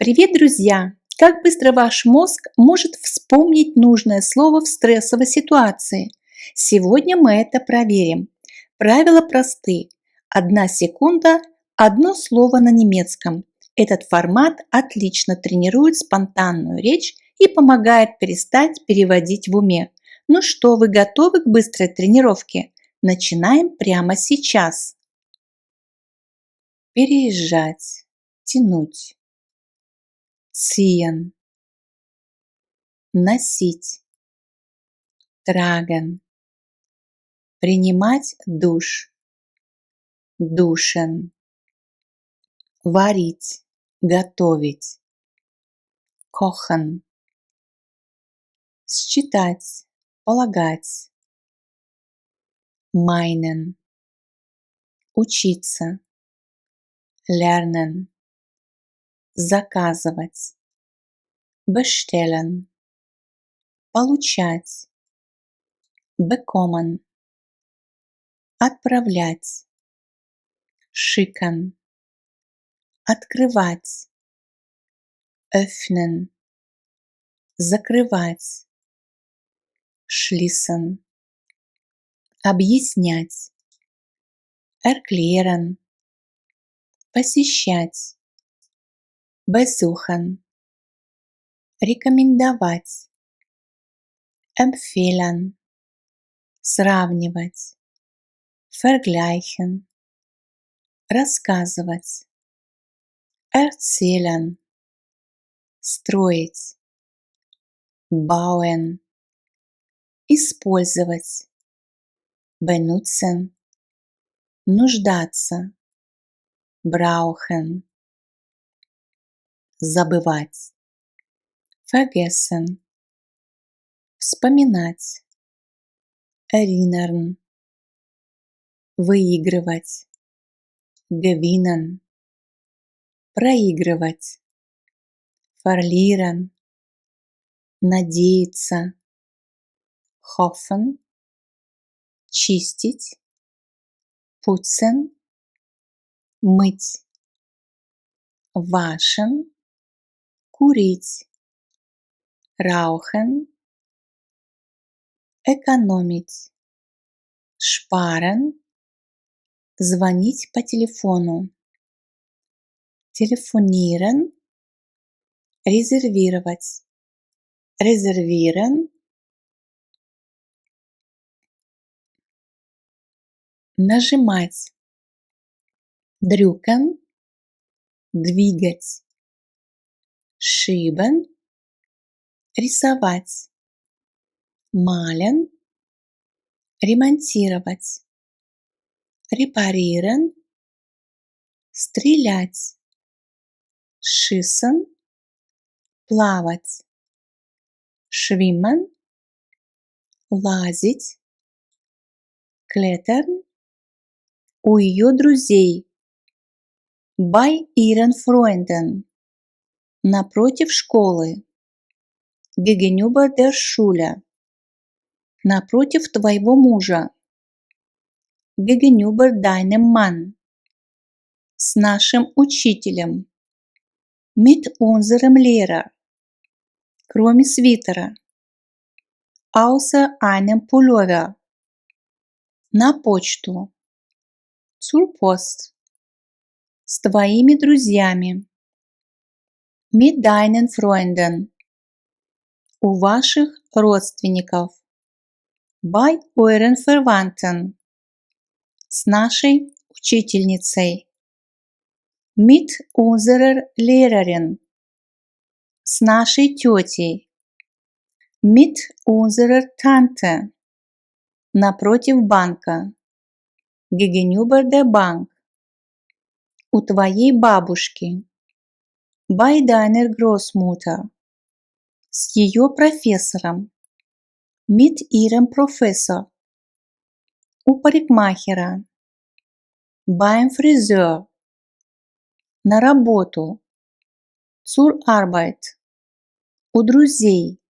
Привет, друзья! Как быстро ваш мозг может вспомнить нужное слово в стрессовой ситуации? Сегодня мы это проверим. Правила просты. 1 секунда– одно слово на немецком. Этот формат отлично тренирует спонтанную речь и помогает перестать переводить в уме. Ну что, вы готовы к быстрой тренировке? Начинаем прямо сейчас. Переезжать, тянуть. Ziehen, носить, tragen, принимать душ, duschen, варить, готовить, kochen, считать, полагать, meinen, учиться, lernen, заказывать, bestellen, получать, bekommen, отправлять, schicken, открывать, öffnen, закрывать, schließen, объяснять, erklären, посещать, besuchen, рекомендовать, empfehlen, сравнивать, vergleichen, рассказывать, erzählen, строить, bauen, использовать, benutzen, нуждаться, brauchen, забывать, vergessen, вспоминать, erinnern, выигрывать, gewinnen, проигрывать, verlieren, надеяться, hoffen, чистить, putzen, мыть, waschen, курить, rauchen, экономить, sparen, звонить по телефону, telefonieren, резервировать, reservieren, нажимать, drücken, двигать, schieben, рисовать, malen, ремонтировать, reparieren, стрелять, schießen, плавать, schwimmen, лазить, klettern, у ее друзей, bei ihren Freunden, напротив школы, gegenüber der Schule, напротив твоего мужа, gegenüber deinem Mann, с нашим учителем, mit unserem Lehrer, кроме свитера, außer einem Pullover, на почту, zur Post, с твоими друзьями, mit deinen Freunden, у ваших родственников, bei euren Verwandten, с нашей учительницей, mit unserer Lehrerin, с нашей тетей, mit unserer Tante, напротив банка, gegenüber der Bank, у твоей бабушки, bei deiner Großmutter, с ее профессором, mit ihrem Professor, у парикмахера, beim Friseur, на работу, zur Arbeit, у друзей,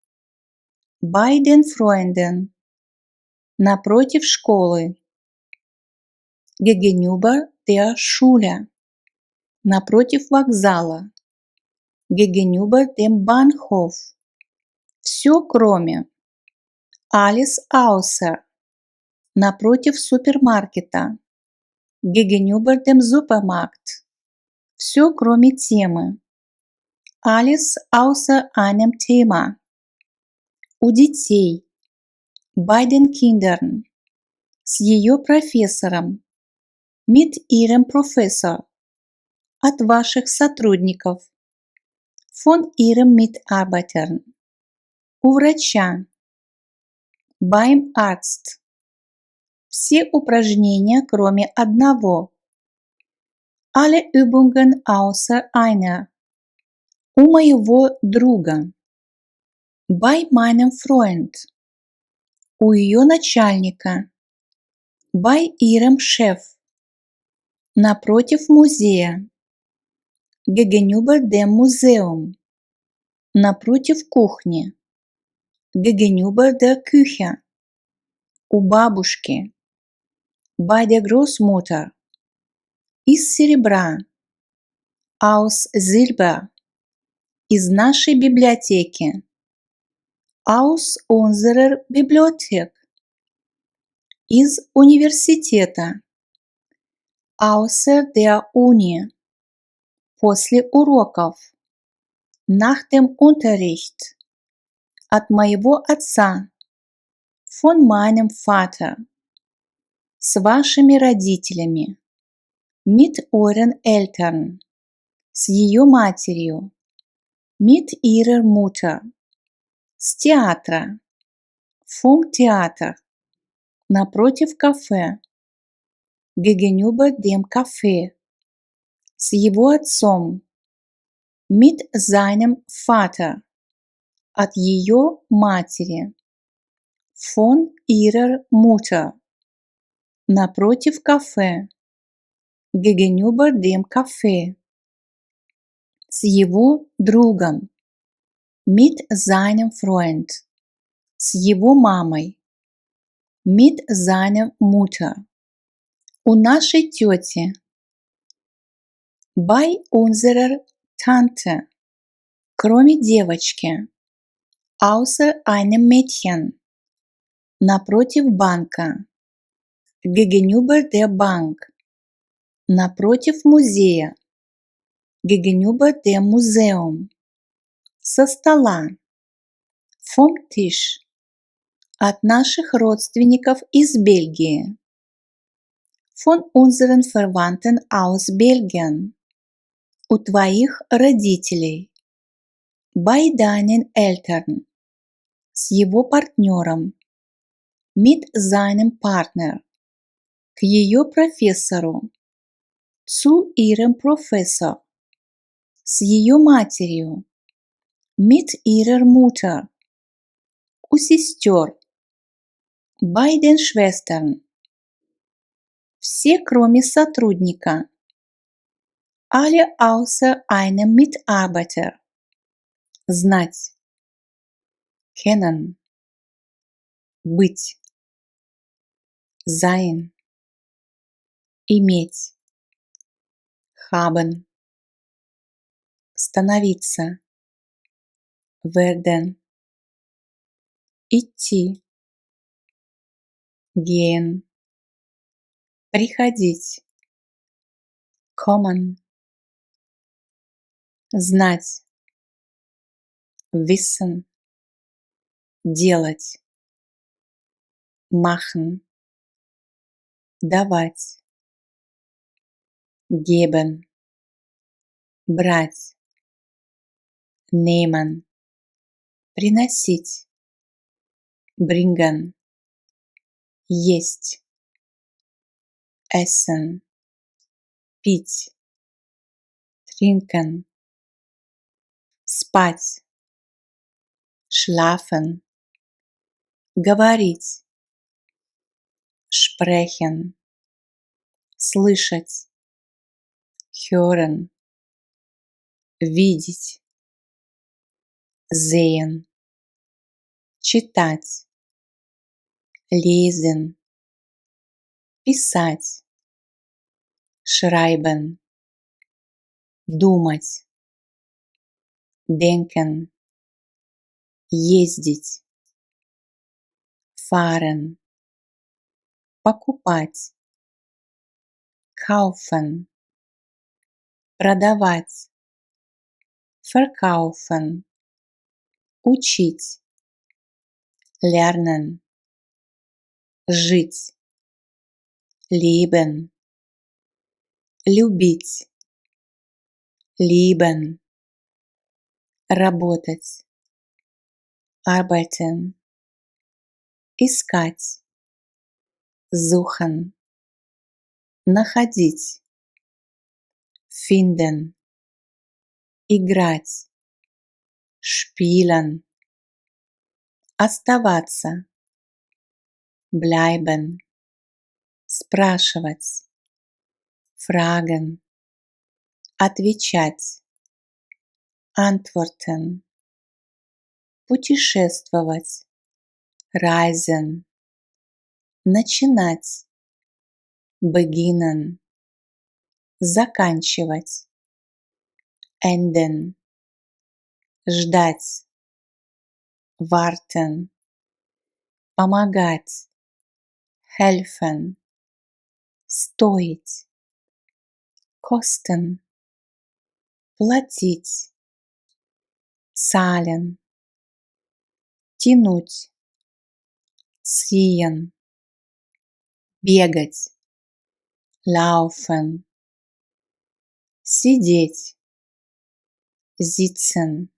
bei den Freunden, напротив школы, gegenüber der Schule, напротив вокзала, gegenüber dem Bahnhof. Все кроме. Alles außer. Напротив супермаркета. Gegenüber dem Supermarkt. Все кроме темы. Alles außer einem Thema. У детей. Bei den Kindern. С ее профессором. Mit ihrem Professor. От ваших сотрудников. Von ihren Mitarbeitern. У врача. Beim Arzt. Все упражнения, кроме одного. Alle Übungen außer einer. У моего друга. Bei meinem Freund. У ее начальника. Bei ihrem Chef. Напротив музея. Gegenüber dem Museum. Напротив кухни. Gegenüber der Küche. У бабушки. Bei der Großmutter. Из серебра. Aus Silber. Из нашей библиотеки. Aus unserer Bibliothek. Из университета. Außer der Uni. После уроков. Nach dem Unterricht. От моего отца. Von meinem Vater. С вашими родителями. Mit euren Eltern. С ее матерью. Mit ihrer Mutter. С театра. Vom Theater. Напротив кафе. Gegenüber dem Café. С его отцом. Mit seinem Vater. От ее матери. Von ihrer Mutter. Напротив кафе. Gegenüber dem Café. С его другом. Mit seinem Freund. С его мамой. Mit seiner Mutter. У нашей тети. Bei unserer Tante. Кроме девочки. Außer einem Mädchen. Напротив банка. Gegenüber der Bank. Напротив музея. Gegenüber dem Museum. Со стола. Vom Tisch. От наших родственников из Бельгии. Von unseren Verwandten aus Belgien. У твоих родителей. Bei deinen Eltern. С его партнером. Mit seinem Partner. К ее профессору. Zu ihrem Professor. С ее матерью. Mit ihrer Mutter. У сестер. Bei den Schwestern. Все, кроме сотрудника. Alle außer einem Mitarbeiter. Знать. Kennen. Быть. Sein. Иметь. Haben. Становиться. Werden. Идти. Gehen. Приходить. Kommen. Знать. Wissen. Делать. Machen. Давать. Geben. Брать. Nehmen. Приносить. Bringen. Есть. Essen. Пить. Trinken. Спать. Schlafen. Говорить. Sprechen. Слышать. Hören. Видеть. Sehen. Читать. Lesen. Писать. Schreiben. Думать. denken, ездить, fahren, покупать, kaufen, продавать, verkaufen, учить, lernen, жить, leben, любить, lieben, работать, arbeiten, искать, suchen, находить, finden, играть, spielen, оставаться, bleiben, спрашивать, fragen, отвечать, antworten, путешествовать, reisen, начинать, beginnen, заканчивать, enden, ждать, warten, помогать, helfen, стоить, kosten, платить, zahlen, тянуть, ziehen, бегать, laufen, сидеть, sitzen,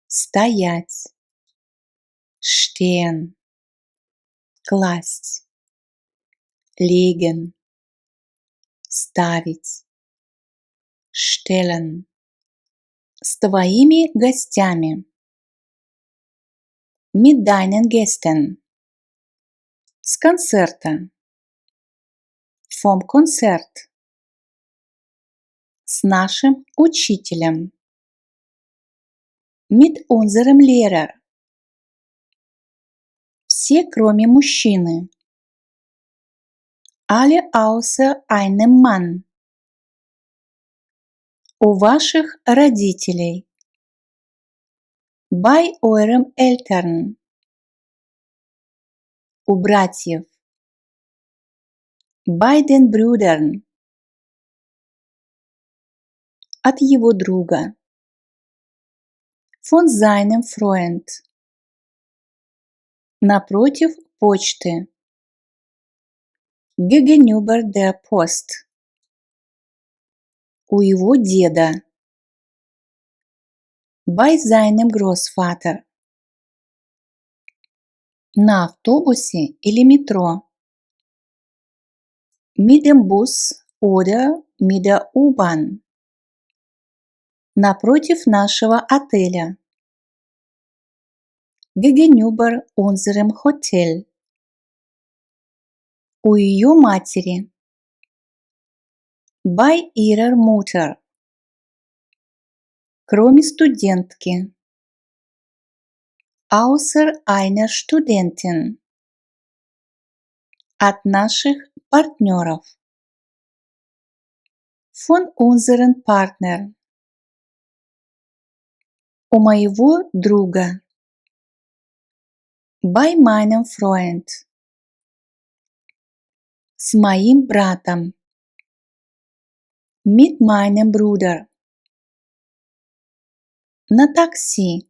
стоять, stehen, класть, legen, ставить, stellen, с твоими гостями, mit deinen Gästen, с концерта, vom Konzert, с нашим учителем, mit unserem Lehrer, все кроме мужчины, alle außer einem Mann, у ваших родителей, bei euren Eltern, у братьев, bei den Brüdern, от его друга, von seinem Freund, напротив почты, gegenüber der Post, у его деда, bei seinem Großvater, на автобусе или метро, mit dem Bus oder mit der U-Bahn, напротив нашего отеля, gegenüber unserem Hotel, у ее матери, bei ihrer Mutter, кроме студентки, außer einer Studentin, от наших партнеров, von unseren Partner, у моего друга, bei meinem Freund, с моим братом, mit meinem Bruder, на такси,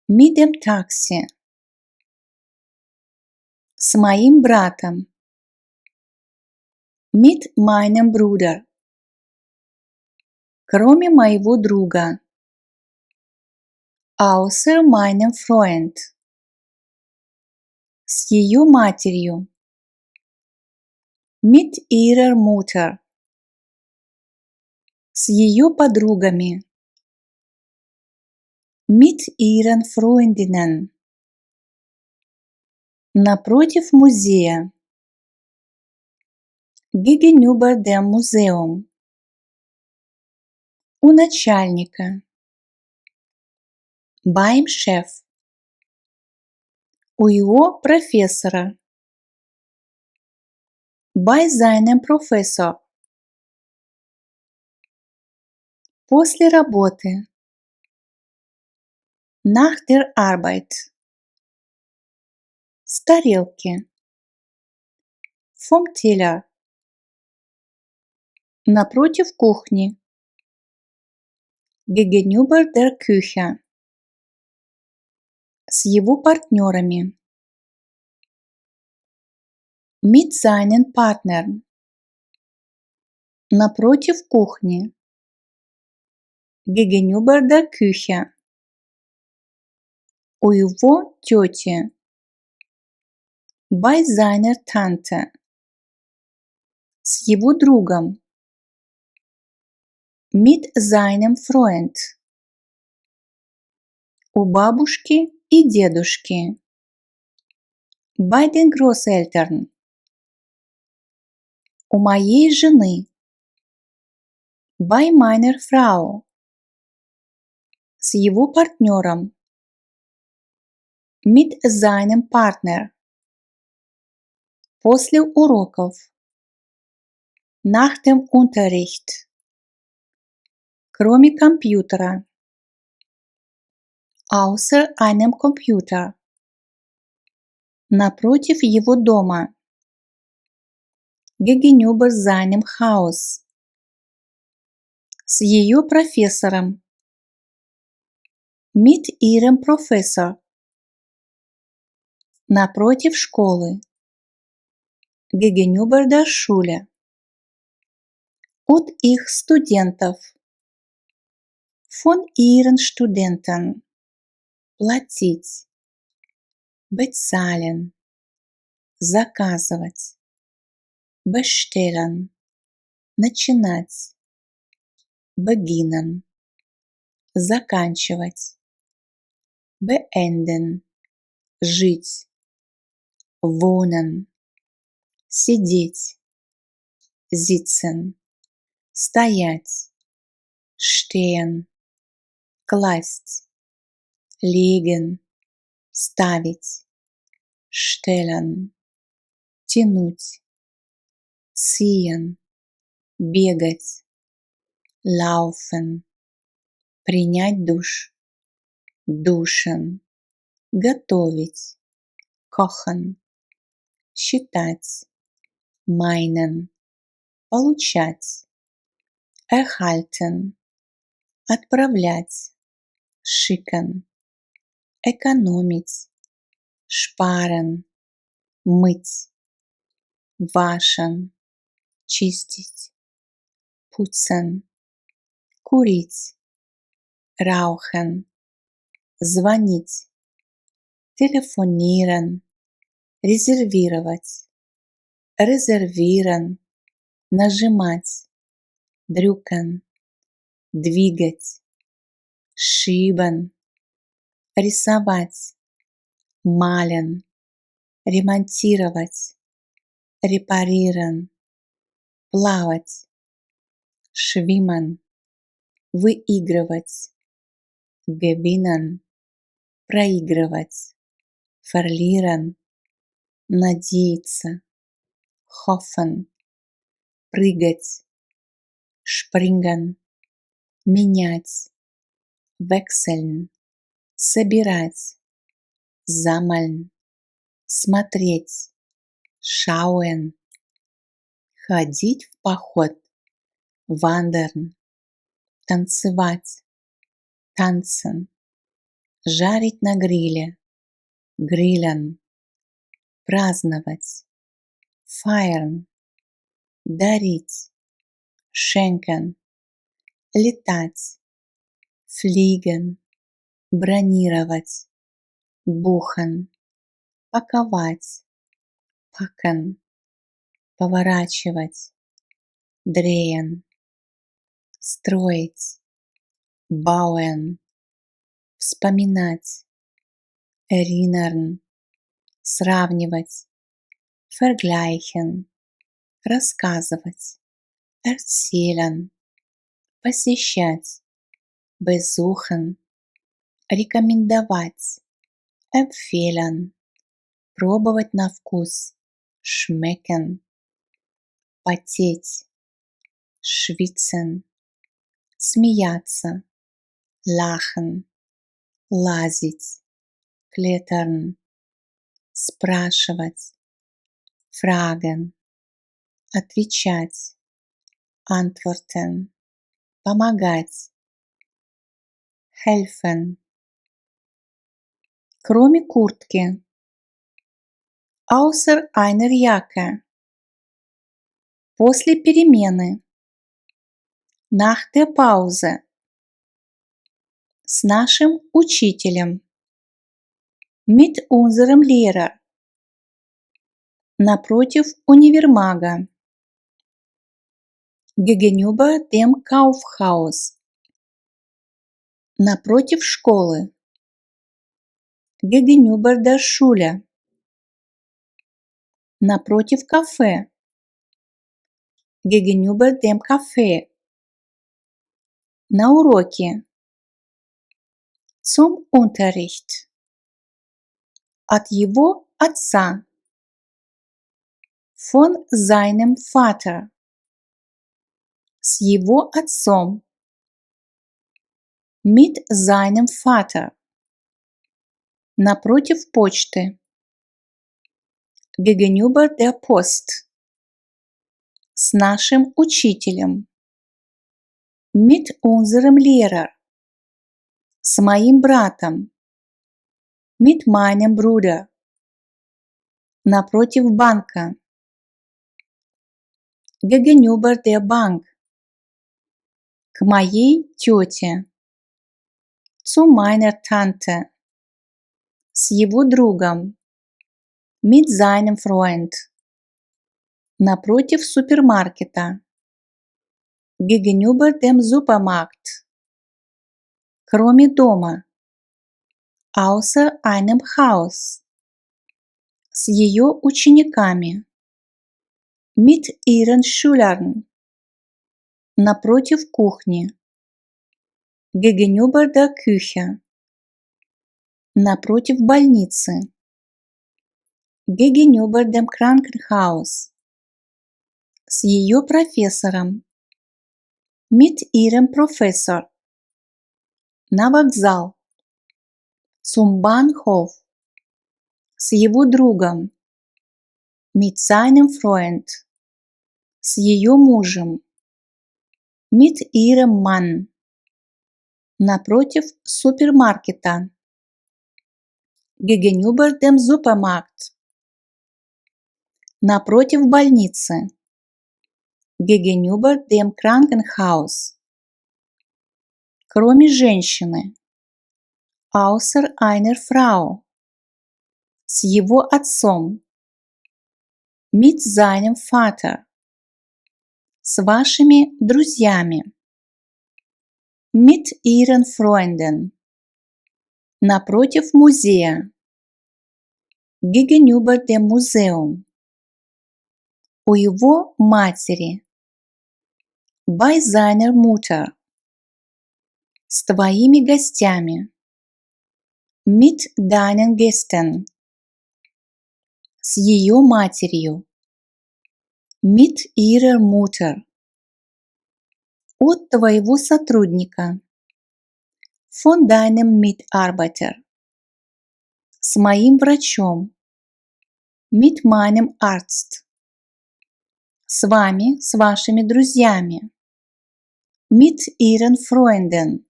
mit dem Taxi, с моим братом, mit meinem Bruder, кроме моего друга, außer meinem Freund, с ее матерью, mit ihrer Mutter, с ее подругами, mit ihren Freundinnen, напротив музея, gegenüber dem Museum, у начальника, beim Chef, у его профессора, bei seinem Professor, После работы. Nach der Arbeit. С тарелки. Vom Teller. Напротив кухни. Gegenüber der Küche. С его партнерами. Mit seinen Partnern. Напротив кухни. Gegenüber der Küche. У его тети. Bei seiner Tante. С его другом. Mit seinem Freund. У бабушки и дедушки. Bei den Großeltern. У моей жены. Bei meiner Frau. С его партнером. Mit seinem Partner. После уроков. Nach dem Unterricht. Кроме компьютера. Außer einem Computer. Напротив его дома. Gegenüber seinem Haus. С ее профессором. Mit ihrem Professor. Напротив школы. Gegenüber der Schule. От их студентов. Von ihren Studenten. Платить. Bezahlen. Заказывать. Bestellen. Начинать. Beginnen. Заканчивать. Beenden. Жить. Wohnen. Сидеть. Sitzen. Стоять. Stehen. Класть. Legen. Ставить. Stellen. Тянуть. Ziehen. Бегать. Laufen. Принять душ. Duschen. Готовить. Kochen. Считать. Meinen. Получать. Erhalten. Отправлять. Schicken. Экономить. Sparen. Мыть. Waschen. Чистить. Putzen. Курить. Rauchen. Звонить. Telefonieren. Резервировать. Reservieren. Нажимать. Drücken. Двигать. Schieben. Рисовать. Malen. Ремонтировать. Reparieren. Плавать. Schwimmen. Выигрывать. Gewinnen. Проигрывать. Verlieren. Надеяться. Hoffen. Прыгать. Springen. Менять. Wechseln. Собирать. Sammeln. Смотреть. Schauen. Ходить в поход. Wandern. Танцевать. Tanzen. Жарить на гриле. Grillen. Праздновать. Feiern. Дарить. Schenken. Летать. Fliegen. Бронировать. Buchen. Паковать. Packen. Поворачивать. Drehen. Строить. Bauen. Вспоминать. Erinnern. Сравнивать. Vergleichen. Рассказывать. Erzählen. Посещать. Besuchen. Рекомендовать. Empfehlen. Пробовать на вкус. Schmecken. Потеть. Schwitzen. смеяться, lachen, лазить, klettern, спрашивать, fragen, отвечать, antworten, помогать, helfen. Кроме куртки, außer einer Jacke, после перемены, nach der Pause, с нашим учителем, mit unserem Lehrer, напротив универмага, gegenüber dem Kaufhaus, напротив школы, gegenüber der Schule, напротив кафе, gegenüber dem Café, на уроке, zum Unterricht, от его отца, von seinem Vater, с его отцом, mit seinem Vater, напротив почты, gegenüber der Post, с нашим учителем, mit unserem Lehrer, с моим братом, mit meinem Bruder, напротив банка, gegenüber der Bank, к моей тете, zu meiner Tante, с его другом, mit seinem Freund, напротив супермаркета, gegenüber dem Supermarkt, кроме дома, außer einem Haus, с ее учениками, mit ihren Schülern, напротив кухни, gegenüber der Küche, напротив больницы, gegenüber dem Krankenhaus, с ее профессором, mit ihrem Professor, на вокзал, zum Bahnhof, с его другом, mit seinem Freund, с ее мужем, mit ihrem Mann, напротив супермаркета, gegenüber dem Supermarkt, напротив больницы, gegenüber dem Krankenhaus, кроме женщины, außer einer Frau, с его отцом, mit seinem Vater, с вашими друзьями, mit ihren Freunden, напротив музея, gegenüber dem Museum, у его матери, bei seiner Mutter, с твоими гостями, mit deinen Gästen, с ее матерью, mit ihrer Mutter, от твоего сотрудника, von deinem Mitarbeiter, с моим врачом, mit meinem Arzt, с вами, с вашими друзьями, mit ihren Freunden,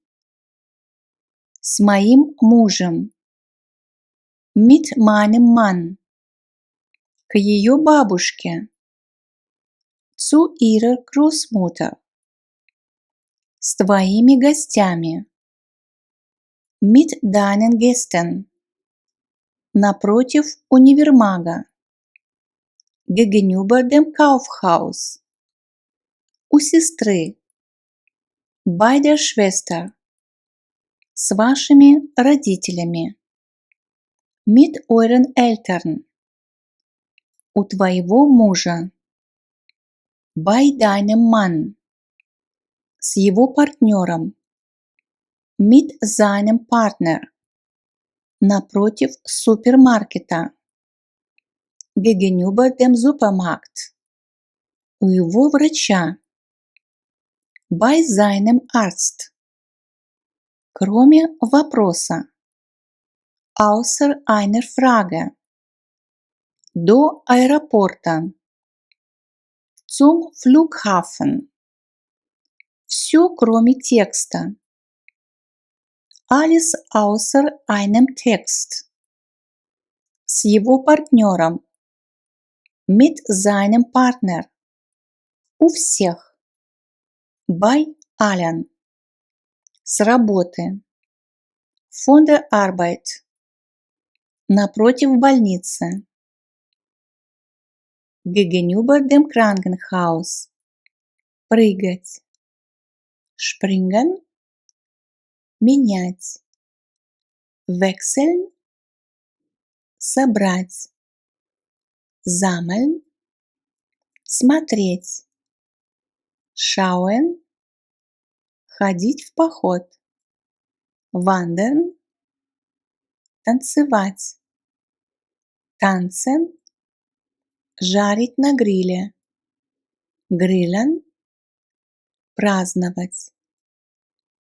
с моим мужем, mit meinem Mann, к ее бабушке, zu ihrer Großmutter, с твоими гостями, mit deinen Gästen, напротив универмага, gegenüber dem Kaufhaus, у сестры, bei der Schwester, с вашими родителями, mit euren Eltern, у твоего мужа, bei deinem Mann, с его партнером, mit seinem Partner, напротив супермаркета, gegenüber dem Supermarkt, у его врача, Bei seinem Arzt. Кроме вопроса. Außer einer Frage. До аэропорта. Zum Flughafen. Все, кроме текста. Alles außer einem Text. С его партнером. Mit seinem Partner. У всех. Bei allen. С работы. Von der Arbeit. Напротив больницы. Gegenüber dem Krankenhaus. Прыгать. Springen. Менять. Wechseln. Собрать. Sammeln. Смотреть. Schauen. Ходить в поход. Wandern. Танцевать. Tanzen. Жарить на гриле. Grillen. Праздновать.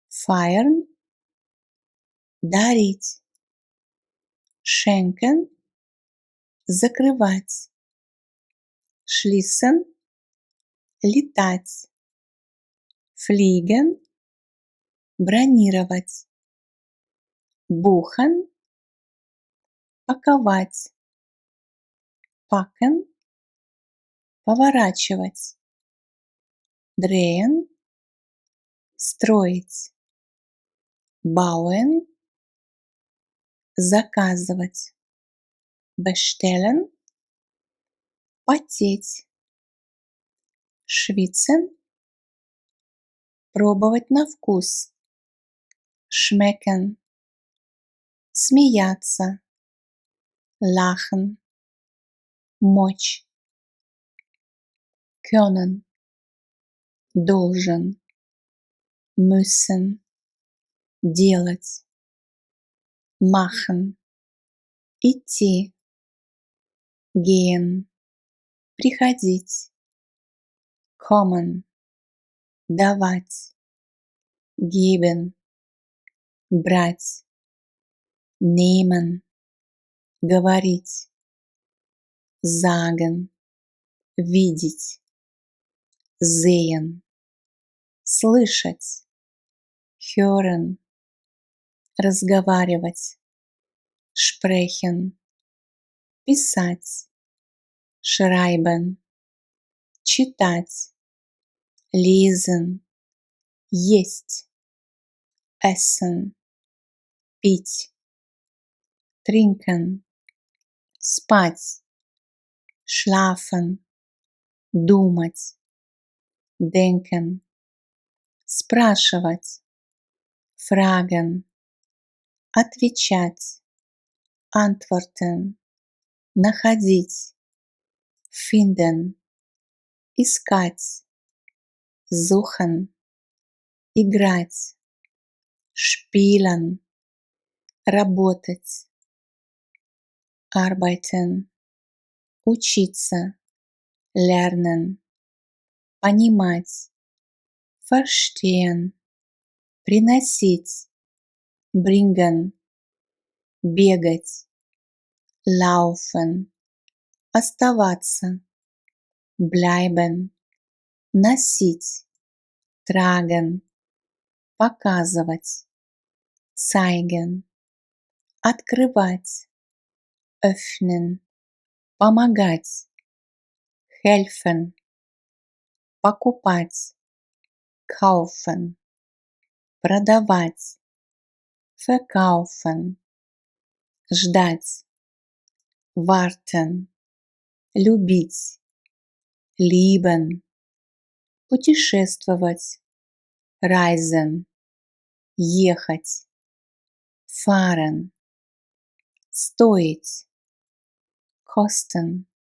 Feiern. Дарить. Schenken. Закрывать. Schließen. Летать. Fliegen. Бронировать. Buchen. Паковать. Packen. Поворачивать. Drehen. Строить. Bauen. Заказывать. Bestellen. Потеть. Schwitzen. Пробовать на вкус. Schmecken. Смеяться. Lachen. Мочь. Können. Должен. Müssen. Делать. Machen. Идти. Gehen. Приходить. Kommen. Давать. Geben. Брать. Nehmen. Говорить. Sagen. Видеть. Sehen. Слышать. Hören. Разговаривать. Sprechen. Писать. Schreiben. Читать. Lesen. Есть. Essen. Пить. Trinken. Спать. Schlafen. Думать. Denken. Спрашивать. Fragen. Отвечать. Antworten. Находить. Finden. Искать. Suchen. Играть. Spielen. Работать. Arbeiten. Учиться. Lernen. Понимать. Verstehen. Приносить. Bringen. Бегать. Laufen. Оставаться. Bleiben. Носить. Tragen. Показывать. Zeigen. Открывать. Öffnen. Помогать. Helfen. Покупать. Kaufen. Продавать. Verkaufen. Ждать. Warten. Любить. Lieben. Путешествовать. Reisen. Ехать. Fahren. Стоить. Kosten.